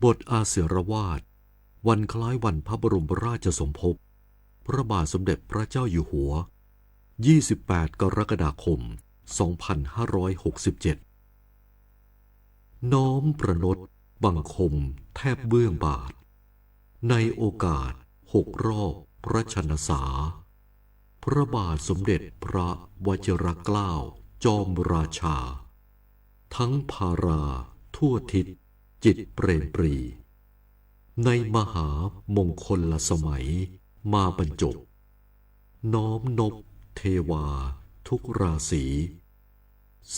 บทอาเสรวาทวันคล้ายวันพระบรมราชสมภพพระบาทสมเด็จพระเจ้าอยู่หัว28 กรกฎาคม 2567 น้อมประนตบังคมแทบเบื้องบาทในโอกาส6 รอบพระชนสาพระบาทสมเด็จพระวชิรเกล้าจอมราชาทั้งภาราทั่วทิศจิตเปรมปรีในมหามงคลสมัยมาบรรจบน้อมนบเทวาทุกราศี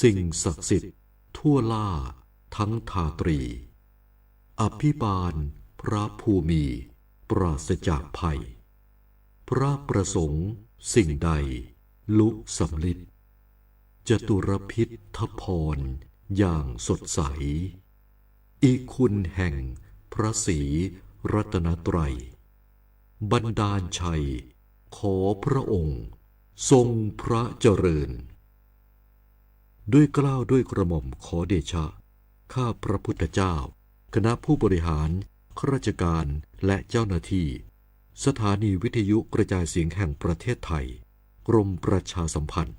สิ่งศักดิ์สิทธิ์ทั่วล่าทั้งทาตรีอภิบาลพระภูมิปราศจากภัยพระประสงค์สิ่งใดลุสำลิดจตุรพิทพรอย่างสดใสอีคุณแห่งพระศรีรัตนตรัยบันดาลชัยขอพระองค์ทรงพระเจริญด้วยเกล้าด้วยกระหม่อมขอเดชะข้าพระพุทธเจ้าคณะผู้บริหารข้าราชการและเจ้าหน้าที่สถานีวิทยุกระจายเสียงแห่งประเทศไทยกรมประชาสัมพันธ์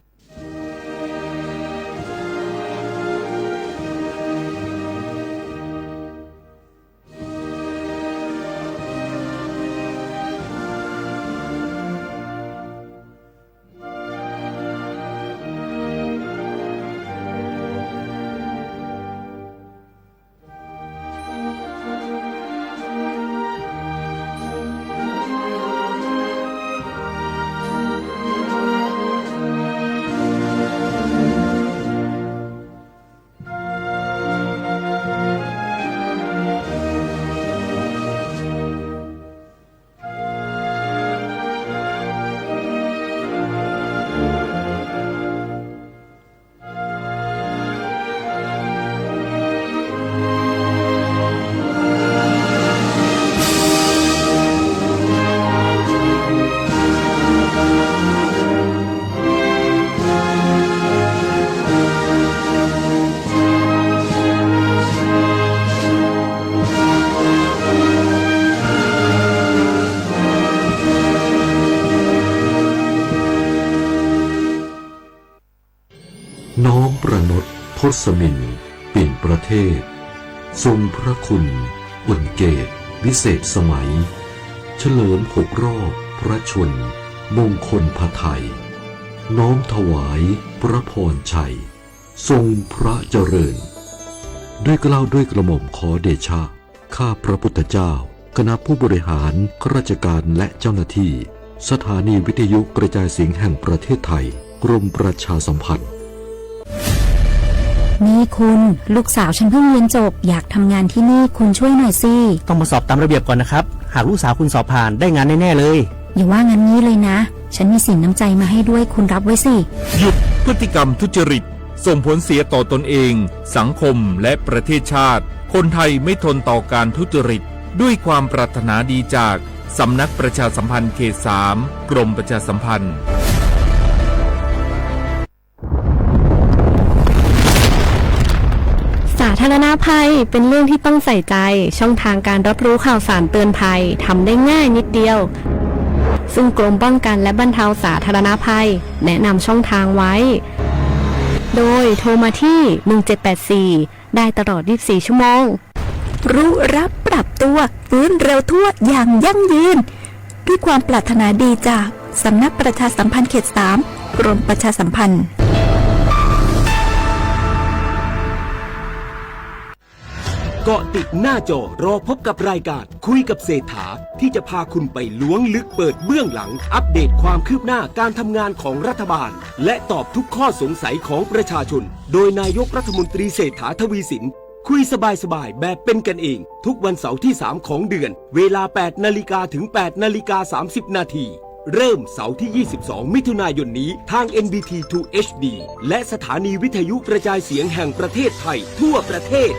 น้อมประนตทศมินเปลี่ยนประเทศทรงพระคุณอุ่นเกตวิเศษสมัยเฉลิม6 รอบพระชนมงคลพระไทยน้อมถวายพระพรชัยทรงพระเจริญด้วยเกล้าด้วยกระหม่อมขอเดชะข้าพระพุทธเจ้าคณะผู้บริหารข้าราชการและเจ้าหน้าที่สถานีวิทยุกระจายเสียงแห่งประเทศไทยกรมประชาสัมพันธ์นี่คุณลูกสาวฉันเพิ่งเรียนจบอยากทำงานที่นี่คุณช่วยหน่อยสิต้องมาสอบตามระเบียบก่อนนะครับหากลูกสาวคุณสอบผ่านได้งานแน่ๆเลยอย่าว่างั้นนี้เลยนะฉันมีสินน้ำใจมาให้ด้วยคุณรับไว้สิหยุดพฤติกรรมทุจริตส่งผลเสียต่อตนเองสังคมและประเทศชาติคนไทยไม่ทนต่อการทุจริตด้วยความปรารถนาดีจากสำนักประชาสัมพันธ์เขต 3กรมประชาสัมพันธ์สาธารณภัยเป็นเรื่องที่ต้องใส่ใจช่องทางการรับรู้ข่าวสารเตือนภัยทำได้ง่ายนิดเดียวซึ่งกรมป้องกันและบรรเทาสาธารณภัยแนะนำช่องทางไว้โดยโทรมาที่1784ได้ตลอด24 ชั่วโมงรู้รับปรับตัวฟื้นเร็วทั่วอย่างยั่งยืนด้วยความปรารถนาดีจากสำนักประชาสัมพันธ์เขต 3กรมประชาสัมพันธ์เกาะติดหน้าจอรอพบกับรายการคุยกับเศรษฐาที่จะพาคุณไปล้วงลึกเปิดเบื้องหลังอัปเดตความคืบหน้าการทำงานของรัฐบาลและตอบทุกข้อสงสัยของประชาชนโดยนายกรัฐมนตรีเศรษฐาทวีสินคุยสบายๆแบบเป็นกันเองทุกวันเสาร์ที่3ของเดือนเวลา 8 นาฬิกาถึง 8 นาฬิกา 30 นาทีเริ่มเสาร์ที่ 22 มิถุนายนนี้ทาง NBT 2 HD และสถานีวิทยุกระจายเสียงแห่งประเทศไทยทั่วประเทศ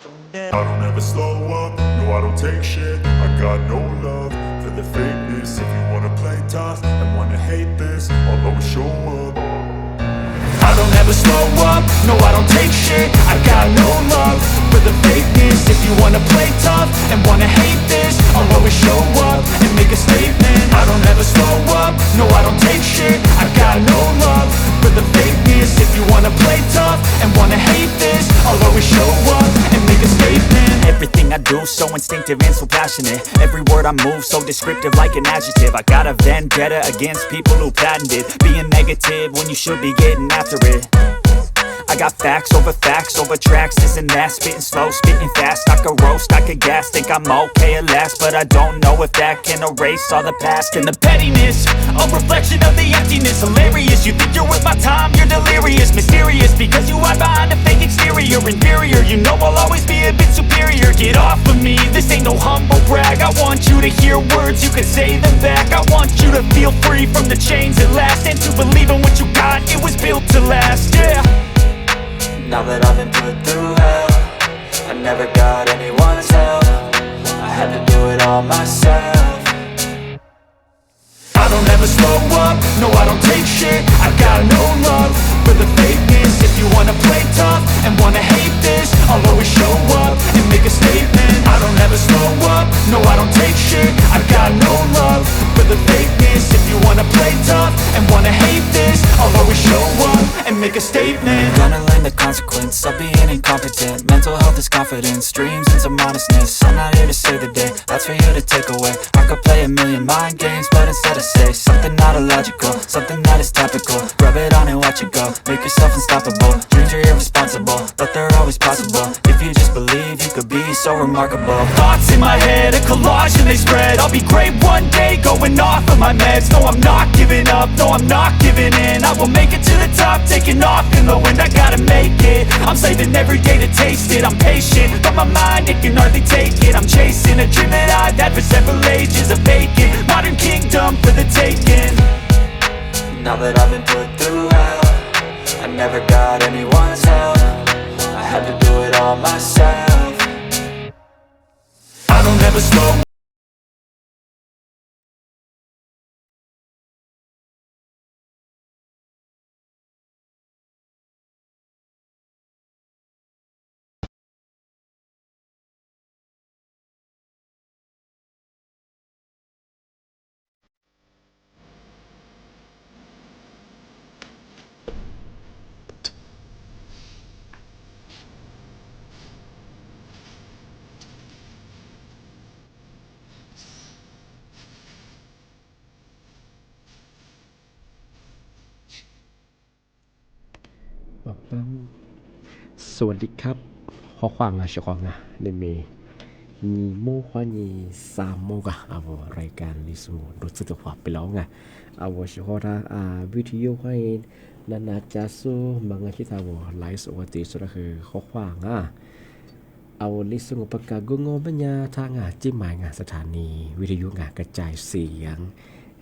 I don't ever slow up, no I don't take shit. I got no love for the fakeness. If you wanna play tough and wanna hate this, I'll always show up. I don't ever slow up, no I don't take shit. I got no love for the fakeness. If you wanna play tough and wanna hate this, I'll always show up and make a statement. I don't ever slow up, no I don't take shit. I got no love for the fakeness. If you wanna play tough and wanna hate this, I'll always show up and make a statement. Everything I do so instinctive and so passionate. Every word I move so descriptive like an adjective. I got a vendetta against people who patented being negative when you should be getting after it. I got facts over tracks, this and that. Spitting slow, spitting fast. I could roast, I could gas. Think I'm okay at last, but I don't know if that can erase all the past. And the pettiness, a reflection of the emptiness. Hilarious, you think you're worth my time, you're delirious. Mysterious, because you hide behind a fake exterior. Inferior, you know I'll always be a bit superior. Get off of me, this ain't no humble brag. I want you to hear words, you can say them back. I want you to feel free from the chains at last, and to believe in what you got, it was built to last, yeah. Now that I've been put through hell, I never got anyone's help. I had to do it all myself. I don't ever slow up, no I don't take shit. I got no love for the fakeness. If you wanna play tough and wanna hate this, I'll always show up and make a statement. I don't ever slow up, no I don't take shit. I got no love for the fakeness. If you wanna play tough and wanna hate this, I'll always show up and make a statement. Gonna learn the consequence of being incompetent. Mental health is confidence, dreams and some modestness. I'm not here to save the day, that's for you to take away. I could play a million mind games, but instead I say something not illogical, something that is topical. Rub it on and watch it go, make yourself unstoppable. Dreams are irresponsible, but they're always possible. If you just believe, you could be so remarkable. Thoughts in my head, a collage and they spread. I'll be great one day, going off of my meds. No, I'm not giving up, no, I'm not giving in. I will make it to the top, taking off in the wind. I gotta make it, I'm saving every day to taste it. I'm patient, but my mind, it can hardly take it. I'm chasing a dream that I've had for several ages. A vacant, modern kingdom for the taking. Now that I've been put through hell, I never got anyone's help. I had to do it all myself. I don't ever slow.สวัสดีครับข้อความเฉพาะในเมมีโมควานี3 โมกะเอารายการลิสูรู้สึกว่าไปแล้วเอาเฉพาะวิทยุให้นานาจาสูบางที่ทาวไลฟ์สวัสดีสุดคือข้อความเอาลิสูปากกางงปัญญาทางจิ้มหมายสถานีวิทยุกระจายเสียง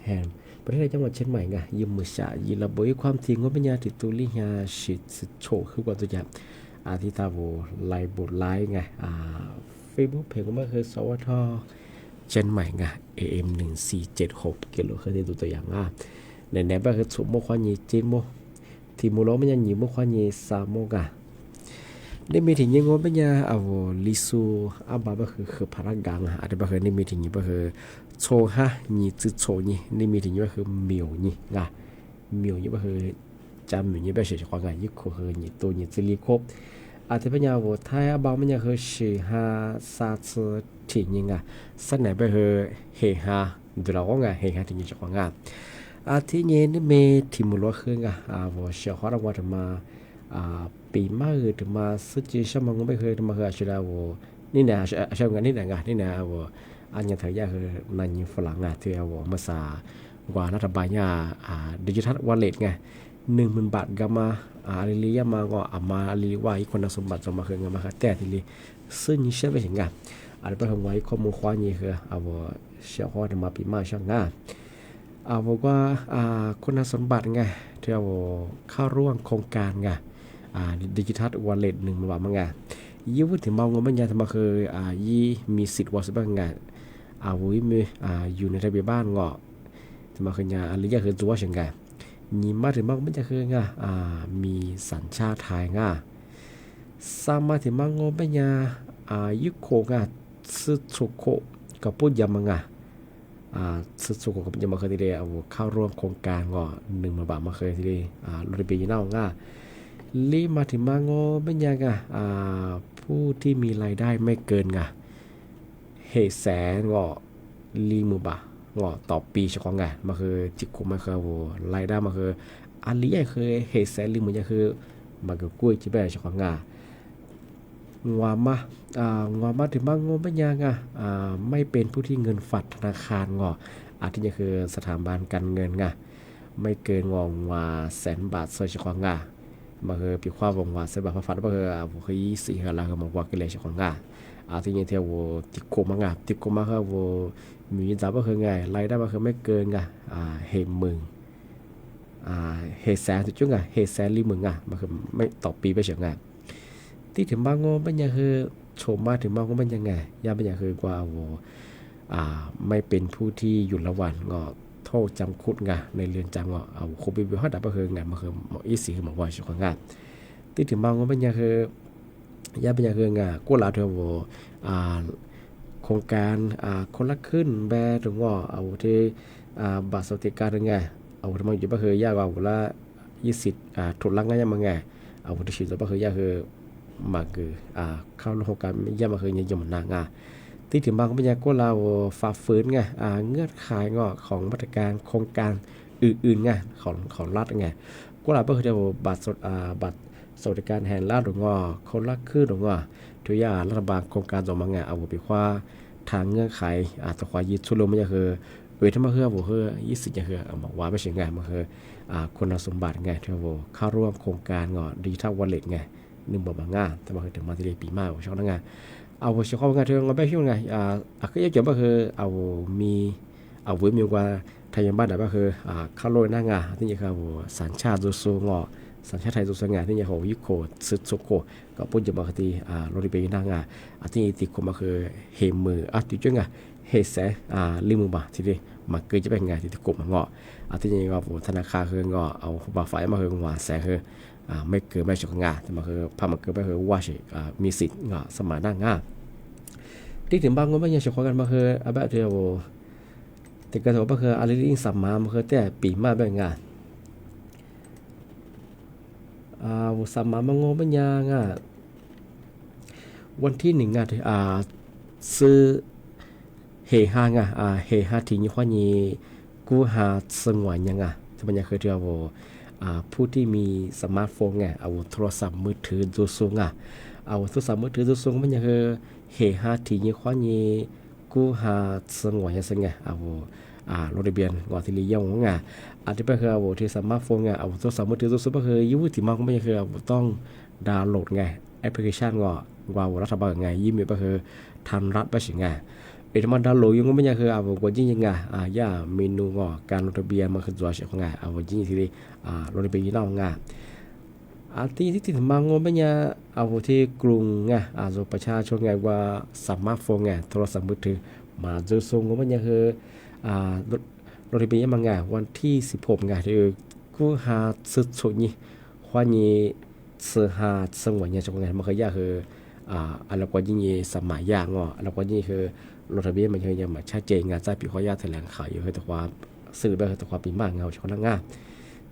แห่งประเทศจังหวัดเชียงใหม่ยืมมือฉะยืนระบุความทิ้งงปัญญาติดตุลิยาชิดโชคือกว่าตัวอย่างที่ตาโวไลน์บทไลน์เฟซบุ๊กเพจก็มาคือสวทเชียงใหม่AM 1476กิโลเฮิรตซ์ตัวอย่างในแนบก็คือสุโมควานีจีนโมที่มูโลมันยังยืมโมควานี3 โมได้มีถึงยังงปัญญาเอาลิซูบาก็คือพลังกังอันนี้ก็คือนี่มีถึงยังก็คือโชฮะนี่จืดโชนี่มีถึงยังก็คือเหมียวนี่เหมียวนี่ก็คือจำเหมียวนี่เป็นเฉยๆความยิ่งคือนี่ตัวนี่จะรีครบอาทิตย์ปัญญาว่าไทยบางปัญญาคือชื่อฮาซาซถึงยังสักไหนก็คือเฮฮาดูเราว่าเฮฮาถึงยังจะความอาทิตย์นี้นี่มีที่มูลว่าคือว่าเชื่อว่าเราว่าจะมาปีมาถึงมาสุดที่ชอบมันก็ไม่เคยมาเคยอาชีพว่านี่นะอาชีพงานนี่นะนี่นะว่าอันยังถือยาคือนั่นยิ่งฝรั่งที่ว่ามาสากว่ารัฐบาลดิจิทัลวอลเล็ต10,000 บาทก็มาอะไรเลี้ยมาก็มาอะไรว่าอีกคนสมบัติสมมาคือเงินมาแต่ทีนี้ซึ่งยิ่งเชื่อไปถึงอะไรไปทำไว้ข้อมูลควานี่คือว่าเชื่อว่าจะมาปีมาช่างบอกว่าคนสมบัติที่ว่าเข้าร่วมโครงการดิจิทัลวอลเล็ต10,000 บาทมั้ง ยี่วุฒิมองว่ามันยังทำมาคือยี่มีสิทธิ์ว่าสักงานวุ้ยมีอยู่ในทะเบียนบ้านเงาะทำมาคือยาอะไรอย่างคือตัวเช่นกันยี่มาถึงมองมันจะคืองามีสัญชาติไทยงาสามารถถึงมองว่ามันยังยุคโคงาสุดสุโคกับพูดยามังสุดสุโคกับยามาเคยทีเดียวเข้าร่วมโครงการเงาะ1,000 บาทมาเคยทีเดียวรถเบียร์เน่างาลีมาถึงมางอเป็นยังไงผู้ที่มีรายได้ไม่เกินเหตุแสนงอลีมือบะงอต่อปีเฉพาะงานมาคือจิกคุมาคือรายได้มาคืออันนี้คือเหตุแสนลีมือจะคือมาคือกุ้ยจิบะเฉพาะงานงอมาถึงมางอเป็นยังไงไม่เป็นผู้ที่เงินฝากธนาคารงออาทิจะคือสถาบันการเงินไม่เกินงอว่า100,000 บาทเฉพาะงานมาคือปีความวงว่าเสบาฟัดมาคือผมเคยสี่กันแล้วก็มาว่ากันเลยเฉพาะงานที่ยังเที่ยวติดโคมติดโคมาคือมีจับก็คือไงรายได้มาคือไม่เกินเหตุมึงเหตุแสนจุดจุดเหตุแสนลีมึงมาคือไม่ต่อปีไปเฉยที่ถึงบางงอเป็นยังคือโฉมมาถึงบางงอเป็นยังไงย่าเป็นยังคือกว่าไม่เป็นผู้ที่อยู่ระหว่างงอโทษจำคุกในเรือนจำเอาคุบบิวฮัดดับก็คือไงมาคือหมออีสีคือหมอวายเฉพาะงานที่ถึงบางงอเป็นยังคือย่าเป็นยังคือกู้ลาเทวโครงการคนละขึ้นแบร์ถึงว่าเอาที่บัตรสวัสดิการยังไงเอาทำไมอยู่บ้าคือยากว่าละ20ถูกลังง่ายยังไงเอาที่ฉีดบ้าคือยากคือมาคือเข้าโครงการยากมาคือยังยมนางที่ถึงบางก็เป็นยากู้ลาฝ่าฝืนเงื่อนไขของมาตรการโครงการอื่นๆของรัฐกู้ลาก็คือจะบัตรสวัสดิการแห่งรัฐหรือคนละครึ่งหรือทุกอย่างรัฐบาลโครงการส่งมาเอาไปคว้าทางเงื่อนไขต่อความยึดชุดลงมันจะคือถ้ามาคือ20จะคือบอกว่าไม่ใช่มันคือคุณสมบัติที่เข้าร่วมโครงการดิจิทัลวอลเล็ต1 บาทแต่มาคือถึงมาที่ปีมากช่องนั้นเอาเฉพาะงานเธอไม่ใช่ไงก็ยังเกี่ยวกับคือเอาไว้มีกว่าไทยบ้านแบบก็คือเข้าโรยหน้างาที่จะคือสัญชาติซูสัญชาติไทยซูงาที่จะยุโคซึโซโกก็พูดจะบอกที่โรดิเบย์หน้างาที่ติดคมาคือเฮมือติดจังเฮแสลิมือบาที่ดีมาเกิดจะเป็นไงที่ติดกบมาที่จะธนาคารคืเอาบาไฟมาคือว่าแสคือไม่เกิดไม่ฉกงาแต่มาคือพามาเกิดไปคือว่าใช่มีสิทธิ์สมานหน้างาที่ถึงบางคนไม่ยังฉกกันมาคือแบบเดียวแต่ก็ถือว่าคืออะไรที่สัมมามาคือแต่ปีมาแบบงาสัมมามังโงปัญญาวันที่ซื้อเฮฮาเฮฮาที่ยี่ห้อนี้กูหาสงวนยังที่ปัญญาคือเดียวผู้ที่มีสมาร์ทโฟนเอาโทรศัพท์มือถือดูสูงเอาโทรศัพท์มือถือดูสูงมันยังคือเฮฮาที่ยี่ห้อนี้กูหาสงวนยังไงเอารถทะเบียนกว่าที่ลียงอาจจะเป็นคือเอาที่สมาร์ทโฟนเอาโทรศัพท์มือถือดูสูงก็คือยุติมาก็ไม่ใช่คือต้องดาวน์โหลดแอปพลิเคชันว่ารัฐบาลยิ้มก็คือทันรัฐไปสิธรรมดาโหลดยังไม่ใช่คือเอากว่าจริงย่าเมนูการลงทะเบียนมันคือตัวเสียของเอาจริงที่ลงทะเบียนน่าที่ถึงบางงไม่ใช่เอาที่กรุงส่วนประชาชนว่าสมาร์ทโฟนโทรศัพท์มือถือมาจะส่งก็ไม่ใช่คือลงทะเบียนมันวันที่16ที่กูหาสุดสุดนี่ว่านี่ซื้อหาสงวนเนี่ยจังมันคือยากคืออะไรกว่ายิ่งสมัยยากอะไรกว่ายิ่งคือลงทะเบียนมันยังชัดเจนใจปีข้อยาแถลงข่าวอยู่คือแต่ความสื่อแบบแต่ความปีมากช่องนั้น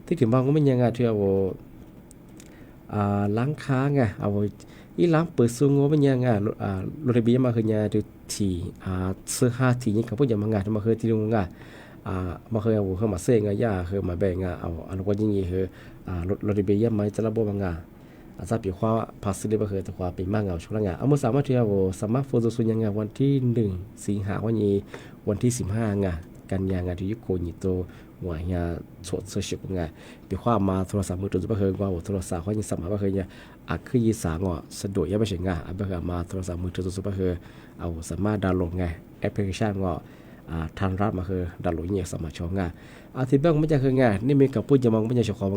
ที่ถึงบางก็ไม่ยังที่เอาล้างค้าเอาอีล้างเปิดซูงไม่ยังลงทะเบียนมาคือเนี่ยดูที่ซื้อ5ทีนี่เขาพูดอย่างมันมาคือที่ลงมาเคยเอาเข้ามาเซ่ยาคือมาแบ่งเอาอะไรกว่ายิ่งคือลงทะเบียนมาจะระบบงอาจจะปีข้อภาษีได้ก็คือแต่ความปีมากช่วงนั้นเอาเมื่อสามารถที่เอาสมาร์ทโฟนส่วนยังวันที่1 สิงหาคมวันที่15กันยายนที่ยุคโคนิโตหัวยาสดเสียบปีข้อมาโทรศัพท์มือถือก็คือว่าโทรศัพท์เขายังสมัยก็คือเนี่ยคือยีสางสะดวกยังไม่ใช่แบบมาโทรศัพท์มือถือก็คือเอาสามารถดาวน์โหลดแอปพลิเคชันทางรัฐมาคือดาวน์โหลดเนี่ยสมัครช่องที่เบื้องไม่ใช่คือนี่มีกับพูดจะมองไม่ใช่ช่อง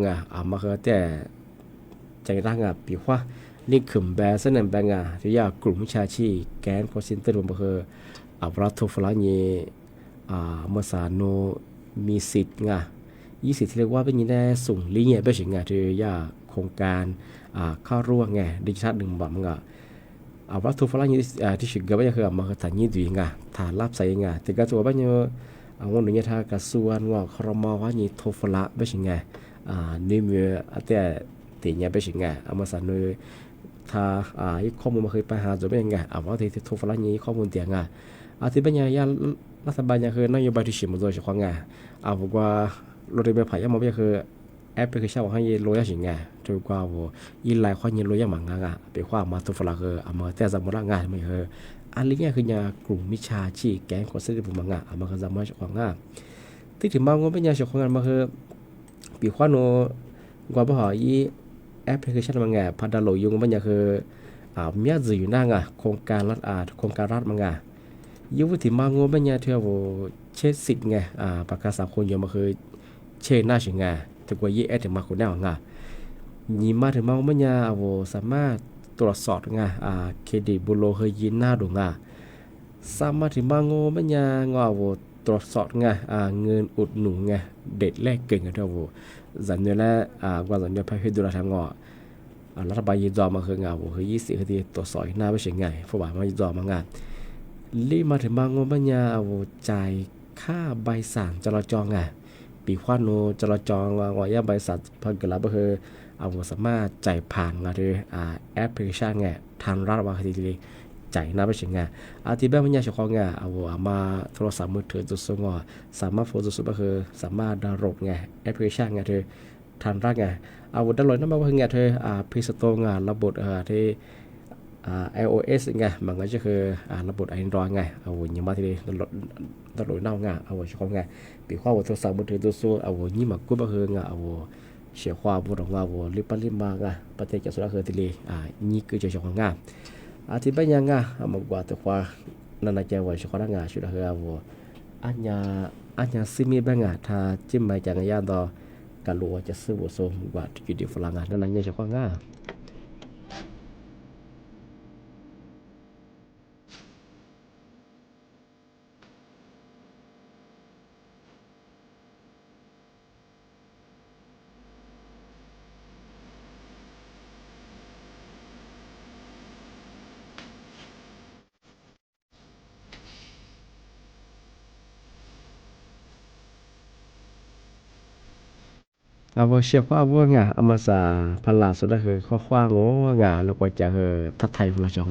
มาคือแต่ใจร่างปีว่า นี่ขึมแบสนันแบงที่ยากลุ่มวิชาชีแกนคอสินเตอร์บคืออับราโทฟลานีเมื่อสาโนมีสิทธิ์20ที่เรียกว่าเป็นยินได้ส่งลิงก์ไปถึงที่ยาโครงการเข้าร่วมดิจิทัล1บาทอับราโทฟลานีที่ชิกกับว่าคือมาฐานยี่ดีฐานรับใส่แต่ก็ตัวบ้านเนี่ยวันนี้ถ้ากระทรวงว่าครมว่านี่โทฟลาไปถึงนี่มีแต่ตีเนี่ยไปถึงเมื่อสาโนถ้าข้อมูลมาเคยไปหาจะเป็นยังไงว่าที่โทรฟลังนี้ข้อมูลเตียงที่เป็นยังรัฐบาลยังคือนโยบายที่ชิมโดยเฉพาะบอกว่าโรถไฟฟ้ายังไม่คือแอปพลิเคชันว่าให้รวยอย่างไงถือว่าว่าอีไลน์ข้อนี้รวยอย่างมั่งเป็นความมาโทรฟลังคือมาแต่สมมติงานไม่คืออันนี้เนี่ยคือกลุ่มมิชาชีแก๊งคนเสื้อผมมั่งมาคือสมมติเฉพาะที่ถึงบางว่าเป็นยังเฉพาะงานมาคือปีข้อโนกว่าบ่หอยแอปพลิเคชันมันพันดาวโหลดยุงมันยังคือมีอะไรอยู่นั่งโครงการรัฐมันยุคที่มางมันยังเท่าเช็ดสิทธิ์ประกาศสังคมอยู่มาคือเช่นน่าชิงถึงกว่ายี่ถึงมาคนแนวยี่มาถึงมันยังสามารถตรวจสอบเครดิตบุโรเฮยินหน้าดูสามารถถึงมางมันยังตรวจสอบเงินอุดหนุนเด็ดแรกเก่งเท่าสัญญาและว่าสัญญาพระเฮดุราทางรัฐบาลยินยอมมาคืองคือ20คือที่ตัวสอยหน้าไม่ใช่ไงผู้บ่าวมายินยอมมรีมาถึงบางงบัญญาจ่ายค่าใบสั่งจราจรปีควานโนจราจรว่าย่าใบสั่งพันกลับก็คือสามารถจ่ายผ่านหรือแอปพลิเคชันทางรัฐบาลทีนี้จ่ายหน้าไม่ใช่ที่แบบมันยากเฉพาะมาโทรศัพท์มือถือตัวสงสามารถโฟล์ตัวสุดก็คือสามารถดาวน์โหลดแอปพลิเคชันเธอทางรัฐดาวน์โหลดนั่นมาว่าเธอพรีสโตร์ระบบที่ iOS มันก็จะคือระบบ Android ยังมาที่นี่ดาวน์โหลดน่าเฉพาะปีข้าวโทรศัพท์มือถือตัวสุดยี่มากู้ก็คือเสียความบุญของลิปลิมาประเทศจะสุดก็คือที่นี่คือจะเฉพาะที่เป็นยังมากกว่าแต่ว่านั่นอาจจะว่าเฉพาะงานชุดคืออันยาซิมีบ้างถ้าจิ้มไปจากงานต่อการรู้ว่าจะซื้อบุษมกว่าที่ดีฝรั่งนั่นอาจจะเฉพาะงานเชียร์ว่ามาซาพลาสุดก็คือข้อความแล้วก็จะทัดไทยเพื่อจอง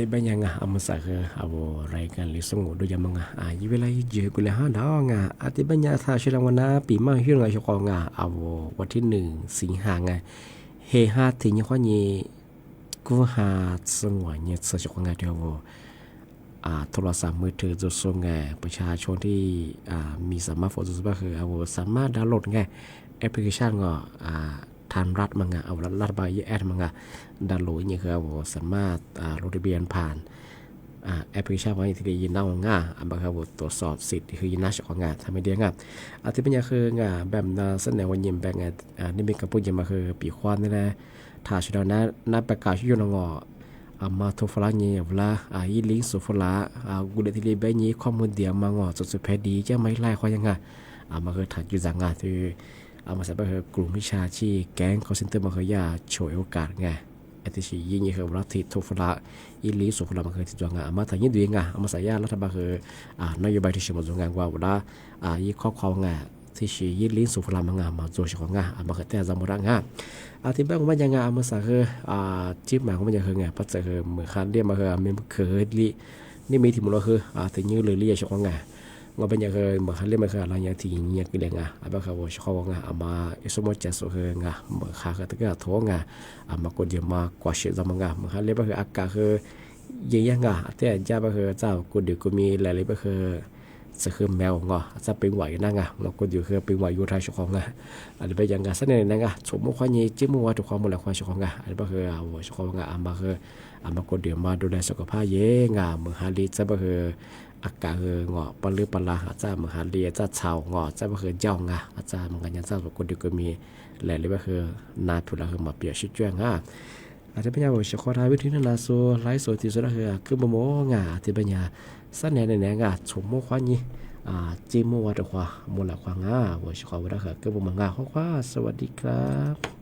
ที่เป็นยังไงอามาสักเอารายการลิสงดูยังมังยี่เวลาเยอะกุเลยฮะดองอาทิตย์เป็นยังท่าชิลังวันน่ะปีใหม่ที่เราจะกองเอาวันที่1 สิงหาคมเฮฮาที่ยี่ข้อนี้กูหาสงวนเนี่ยจะจะกองเดียวโทรศัพท์มือถือจะส่งประชาชนที่มีสมาร์ทโฟนจะก็คือเอาสามารถดาวน์โหลดแอปพลิเคชันทางรัฐมังเอารัฐบาลแอดมังดาวน์โหลดเนี่ยคือเอาสามารถลงทะเบียนผ่านแอปพลิเคชันว่าที่ได้ยินน่างอันบางครับตรวจสอบสิทธิ์คือยินน่าจะของทำให้เดียงอาทิตย์เป็นยังคือแบบเสนอวันยิมแบบนี่มีกระปุกยิมมาคือปีควานนี่แหละถ้าชุดนั้นนับประกาศยุ่งงอมาทุฟลาเนี่ยเวลาอีลิงสุฟลากูได้ที่เรียบแบบนี้ข้อมูลเดียวมางจุดสุดแพดีจะไม่ไล่ข้อยังไงมาคือถัดอยู่จากงานที่มาใส่ไปคือกลุ่มวิชาชีแก๊งคอร์เซนเตอร์มาคือยาโชว์โอกาสไงไอ้ที่ชี้ยิ่งคือรัฐที่ทุฟลาอีลิงสุฟลามาคือที่ตัวงานมาถ่ายยิ่งดีไงมาใส่ยารัฐบาลคือนโยบายที่ชื่อมาตัวงานว่าเวลายี่ข้อความไงที่ชี้ยิ่งลิงสุฟลามางมาตัวของงานมาคือแต่จำไม่ได้งที่บ้านมันยังมาสักคือจิ๊บมาของมันยังคือปัจจัยคือเหมือนคันเรียกมาคือมันคือนี่มีที่มันคือถึงยืดเลยเรียกของงานเป็นยังคือเหมือนคันเรียกมาคืออะไรอย่างที่ยังกินเลยบางคือชอบงานมาสมมติจะสุคืองเหมือนคันก็ต้องท้องมากดเยอะมากกว่าเชื่อจำงานเหมือนคันเรียกมาคืออากาศคือยังแต่จะมาคือเจ้ากูเดี๋ยวกูมีหลายๆมาคือจะคือแมวจะเป็นไหวนั่งเราก็อยู่คือเป็นไหวอยู่ท้ายชุกของอันนี้เป็นยังไงสักหน่อยนั่งสมมติว่านี้จิ้มว่าถูกความหมดแล้วความชุกของอันนี้ก็คือชุกของมาคือมาก็เดี๋ยวมาดูแลสุขภาพเยอะเมื่อฮาริจะก็คือ อากาศงอปลือปลาหาจ้ามหาเลียจ้าชาวงอจ้าบ่คือเจ้างาอาจารย์มันกันยังจ้าสกุลเดียวก็มีแหละหรือว่าคือนาทุละคือมาเปียชิจ้วงอาจจะเป็นอย่างว่าขอทายวิธีนั้นละโซไลฟ์โซที่สุดคือบ่โมงาที่ปัญญาสั้นแหน่งาชมโมควานี้จิมโมวัดควาโมละควางาว่าขอว่าได้คือบ่มางาควาสวัสดีครับ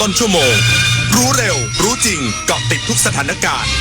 ต้นชั่วโมงรู้เร็วรู้จริงเกาะติดทุกสถานการณ์